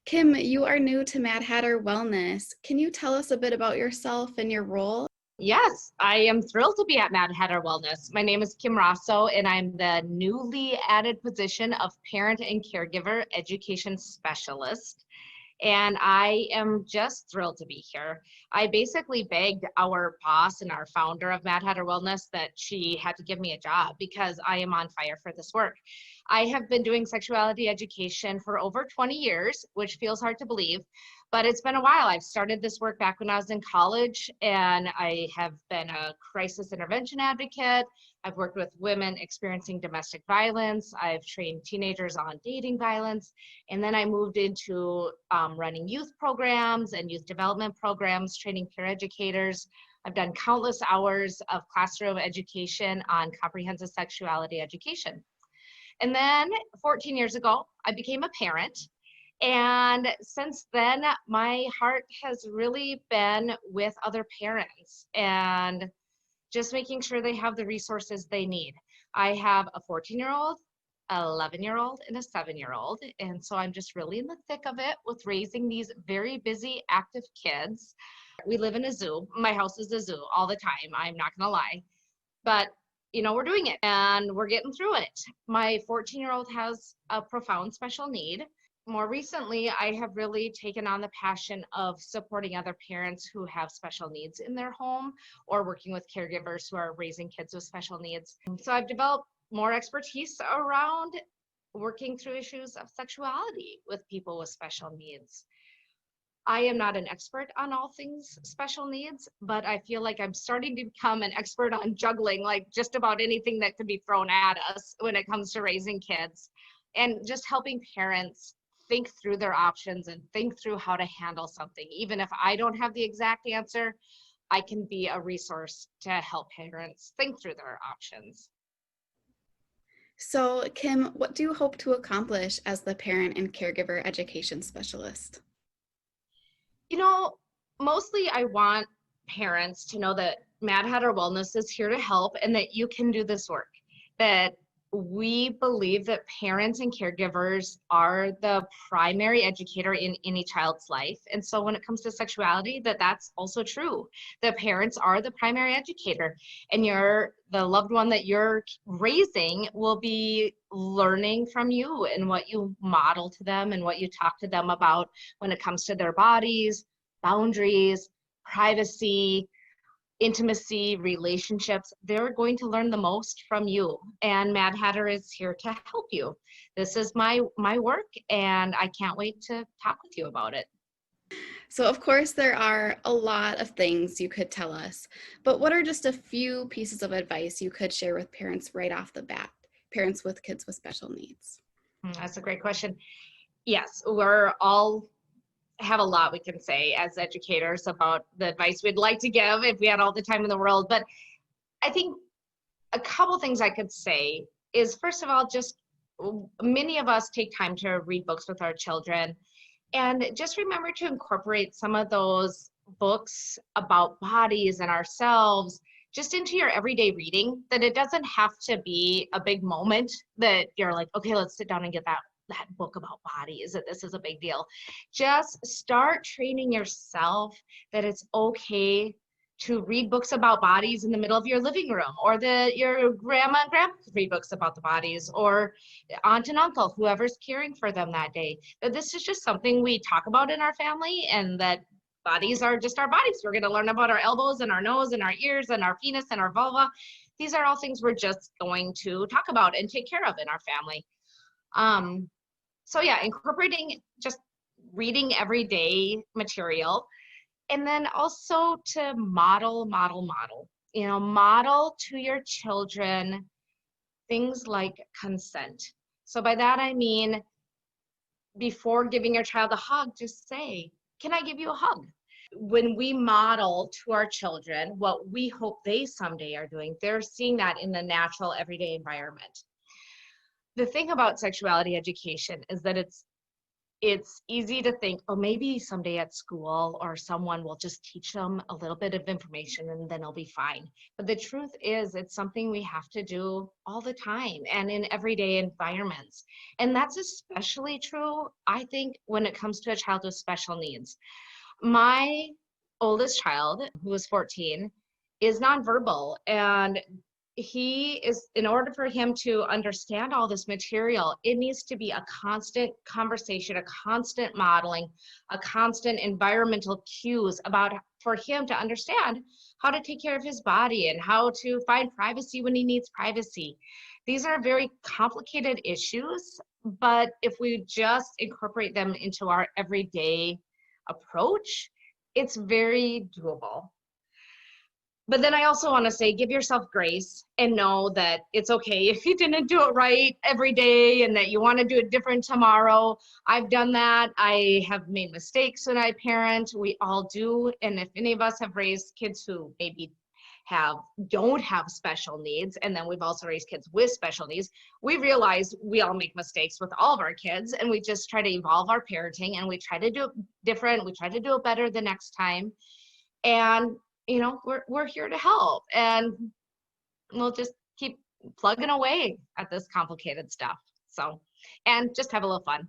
Kim, you are new to Mad Hatter Wellness. Can you tell us a bit about yourself and your role? Yes, I am thrilled to be at Mad Hatter Wellness. My name is Kim Rosso, and I'm the newly added position of Parent and Caregiver Education Specialist. And I am just thrilled to be here. I basically begged our boss and our founder of Mad Hatter Wellness that she had to give me a job because I am on fire for this work. I have been doing sexuality education for over 20 years, which feels hard to believe, but it's been a while. I've started this work back when I was in college, and I have been a crisis intervention advocate. I've worked with women experiencing domestic violence. I've trained teenagers on dating violence. And then I moved into running youth programs and youth development programs, training peer educators. I've done countless hours of classroom education on comprehensive sexuality education. And then 14 years ago, I became a parent. And since then, my heart has really been with other parents and just making sure they have the resources they need. I have a 14-year-old, 11-year-old, and a 7-year-old. And so I'm just really in the thick of it with raising these very busy, active kids. We live in a zoo. My house is a zoo all the time. I'm not going to lie. But we're doing it and we're getting through it. My 14-year-old has a profound special need. More recently, I have really taken on the passion of supporting other parents who have special needs in their home or working with caregivers who are raising kids with special needs. So I've developed more expertise around working through issues of sexuality with people with special needs. I am not an expert on all things special needs, but I feel like I'm starting to become an expert on juggling like just about anything that could be thrown at us when it comes to raising kids, and just helping parents think through their options and think through how to handle something. Even if I don't have the exact answer, I can be a resource to help parents think through their options. So, Kim, what do you hope to accomplish as the Parent and Caregiver Education Specialist? Mostly I want parents to know that Mad Hatter Wellness is here to help and that you can do this work, that we believe that parents and caregivers are the primary educator in any child's life. And so when it comes to sexuality, that's also true. The parents are the primary educator, and the loved one that you're raising will be learning from you and what you model to them and what you talk to them about when it comes to their bodies, boundaries, privacy, intimacy, relationships. They're going to learn the most from you, and Mad Hatter is here to help you. This is my work, and I can't wait to talk with you about it. So, of course, there are a lot of things you could tell us, but what are just a few pieces of advice you could share with parents right off the bat, parents with kids with special needs? That's a great question. Yes, we're all have a lot we can say as educators about the advice we'd like to give if we had all the time in the world. But I think a couple things I could say is, first of all, just many of us take time to read books with our children, and just remember to incorporate some of those books about bodies and ourselves just into your everyday reading, that it doesn't have to be a big moment that you're like, okay, let's sit down and get that book about bodies, that this is a big deal. Just start training yourself that it's okay to read books about bodies in the middle of your living room, or that your grandma and grandpa could read books about the bodies, or aunt and uncle, whoever's caring for them that day. That this is just something we talk about in our family, and that bodies are just our bodies. We're going to learn about our elbows and our nose and our ears and our penis and our vulva. These are all things we're just going to talk about and take care of in our family. So yeah, incorporating just reading everyday material, and then also to model to your children things like consent. So by that I mean, before giving your child a hug, just say, can I give you a hug? When we model to our children what we hope they someday are doing, they're seeing that in the natural everyday environment. The thing about sexuality education is that it's it's easy to think, oh, maybe someday at school or someone will just teach them a little bit of information and then they'll be fine. But the truth is, it's something we have to do all the time and in everyday environments. And that's especially true, I think, when it comes to a child with special needs. My oldest child, who is 14, is nonverbal, and in order for him to understand all this material, it needs to be a constant conversation, a constant modeling, a constant environmental cues about for him to understand how to take care of his body and how to find privacy when he needs privacy. These are very complicated issues, but if we just incorporate them into our everyday approach, it's very doable. But then I also want to say, give yourself grace and know that it's okay if you didn't do it right every day and that you want to do it different tomorrow. I've done that. I have made mistakes when I parent. We all do. And if any of us have raised kids who maybe don't have special needs, and then we've also raised kids with special needs, we realize we all make mistakes with all of our kids, and we just try to evolve our parenting, and we try to do it different. We try to do it better the next time. And we're here to help, and we'll just keep plugging away at this complicated stuff. So, and just have a little fun.